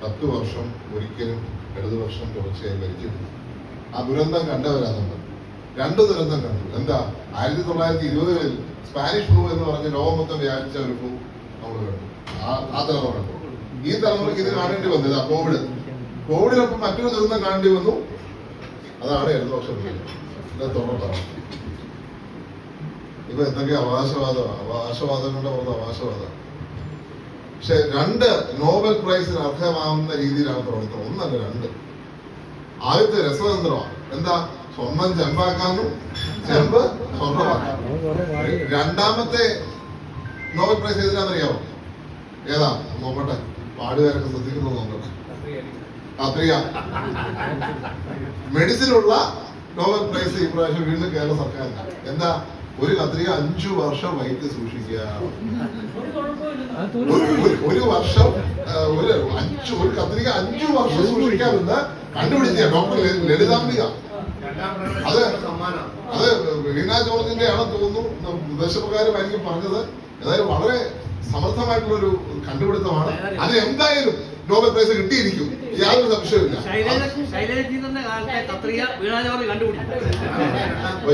10 വർഷം ഒരിക്കലും ഇടതുപക്ഷം തുടർച്ചയായി ഭരിച്ചിട്ടില്ല. ആ ദുരന്തം കണ്ടവരാ നമ്മൾ. 2 ദുരന്തം കണ്ടു. എന്താ? 1920-കളിൽ സ്പാനിഷ് ഫ്ലൂ എന്ന് പറഞ്ഞ് ലോകം മൊത്തം വ്യാപിച്ച ഒരു ഫ്ലൂ നമ്മൾ കണ്ടു. ആ തലമുറ കണ്ടു. ഈ തലമുറയ്ക്ക് ഇത് കാണേണ്ടി വന്നത് കോവിഡിനൊപ്പം മറ്റൊരു ദുരന്തം കാണേണ്ടി വന്നു. അതാണ് ഇടതുപക്ഷം തുടർന്നാണ്. ഇപ്പൊ എന്തൊക്കെ അവകാശവാദങ്ങളുടെ പുറത്ത് അവകാശവാദം. പക്ഷെ 2 നോബൽ പ്രൈസിന് അർഹമാവുന്ന രീതിയിലാണ് പ്രവർത്തനം. 1 അല്ല 2. ആദ്യത്തെ രസതന്ത്രമാണ്. എന്താ? സ്വർണം ചെമ്പാക്കാനും ചെമ്പ് സ്വർണ്ണമാക്കാം. 2ാമത്തെ നോബൽ പ്രൈസ് ഏതിനാണെന്നറിയാമോ? ഏതാ? നോക്കട്ടെ, പാടുകാരൊക്കെ ശ്രദ്ധിക്കുന്നു നോക്കട്ടെ. കത്രിക. മെഡിസിനുള്ള നോബൽ പ്രൈസ് ഇപ്രാവശ്യം വീണ്ടും കേരള സർക്കാരിനാണ്. എന്താ? ഒരു കത്രിക 5 വർഷം വൈറ്റ് സൂക്ഷിക്കുക. ഒരു വർഷം ഒരു കത്രിക 5 വർഷം സൂക്ഷിക്കാമെന്ന് കണ്ടുപിടിച്ച ഡോക്ടർ ലളിതാംബിക. അത് വീണ ജോർജിന്റെ ആണെന്ന് തോന്നുന്നു, നിർദ്ദേശപ്രകാരമായിരിക്കും പറഞ്ഞത്. ഏതായാലും വളരെ സമർത്ഥമായിട്ടുള്ളൊരു കണ്ടുപിടുത്തമാണ്. അതിന് എന്തായാലും നോബൽ പ്രൈസ് കിട്ടിയിരിക്കും, യാതൊരു സംശയമില്ല. അപ്പൊ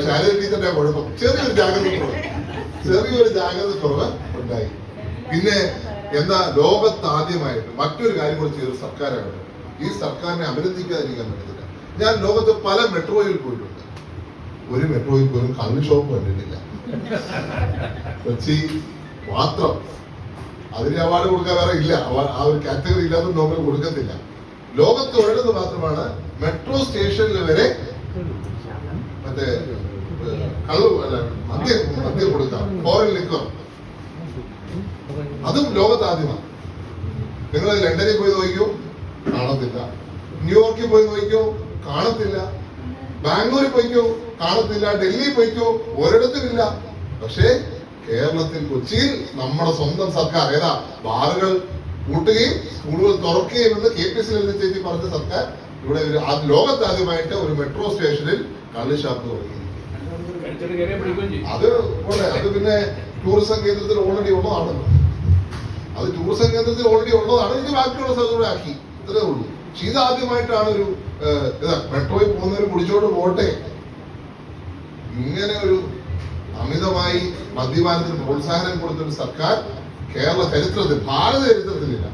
ശൈലജ ടീച്ചറിന്റെ കുഴപ്പം ചെറിയൊരു ജാഗ്രത കുറവ് ഉണ്ടായി. പിന്നെ എന്താ? ലോകത്താദ്യമായിട്ട് മറ്റൊരു കാര്യം കൂടി ചെയ്തൊരു സർക്കാരാണ്. ഈ സർക്കാരിനെ അഭിനന്ദിക്കാതിരിക്കാൻ പറ്റത്തില്ല. ഞാൻ ലോകത്ത് പല മെട്രോയിൽ പോയിട്ടുണ്ട്. ഒരു മെട്രോയിൽ പോലും കള്ള് ഷോപ്പ് കണ്ടിട്ടില്ല. കൊച്ചി മാത്രം. അതിന് അവാർഡ് കൊടുക്കാൻ വേറെ ഇല്ല. ആ ഒരു കാറ്റഗറി ഇല്ലാത്ത നോബൽ കൊടുക്കത്തില്ല. ലോകത്ത് ഒരിടത്ത് മാത്രമാണ് മെട്രോ സ്റ്റേഷനിൽ വരെ മറ്റേ മദ്യം കൊടുക്കാം, ഫോറിൻ ലിക്കർ. അതും ലോകത്താദ്യമാണ്. നിങ്ങൾ ലണ്ടനിൽ പോയി നോക്കിയോ, കാണത്തില്ല. ന്യൂയോർക്കിൽ പോയി നോക്കിയോ, കാണത്തില്ല. ബാംഗ്ലൂരിൽ പോയിക്കോ, കാണത്തില്ല. ഡൽഹിയിൽ പോയിക്കോ, ഒരിടത്തുമില്ല. പക്ഷേ കേരളത്തിൽ, കൊച്ചിയിൽ നമ്മുടെ സ്വന്തം സർക്കാർ ഏതാ? ബാറുകൾ കൂട്ടുകയും സ്കൂളുകൾ തുറക്കുകയും എന്ന് KPC ചേച്ചി പറഞ്ഞ സർക്കാർ ഇവിടെ ലോകത്താദ്യമായിട്ട് ഒരു മെട്രോ സ്റ്റേഷനിൽ കള്ള് ഷാപ്പ് തുടങ്ങി. അത് പിന്നെ ടൂറിസം കേന്ദ്രത്തിൽ ഓൾറെഡി ഉള്ളതാണല്ലോ. അത് ടൂറിസം കേന്ദ്രത്തിൽ ഓൾറെഡി ഉള്ളതാണ്. ഇത് ബാക്കിയുള്ള സ്ഥലത്തൂടെ ആക്കി, ഇത്രേ ഉള്ളൂ. പക്ഷെ ഇതാദ്യമായിട്ടാണ് ഒരു മെട്രോയിൽ പോകുന്നവർ കുടിച്ചോണ്ട് പോട്ടെ. ഇങ്ങനെ ഒരു അമിതമായി മദ്യപാനത്തിന് പ്രോത്സാഹനം കൊടുത്തൊരു സർക്കാർ കേരള ചരിത്രത്തിൽ, ഭാരത ചരിത്രത്തിലില്ല.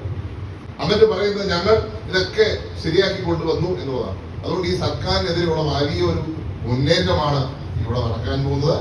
എന്നിട്ട് പറയുന്നത് ഞങ്ങൾ ഇതൊക്കെ ശരിയാക്കി കൊണ്ടുവന്നു എന്നുള്ളതാണ്. അതുകൊണ്ട് ഈ സർക്കാരിനെതിരെയുള്ള വലിയൊരു മുന്നേറ്റമാണ് ഇവിടെ നടക്കാൻ പോകുന്നത്.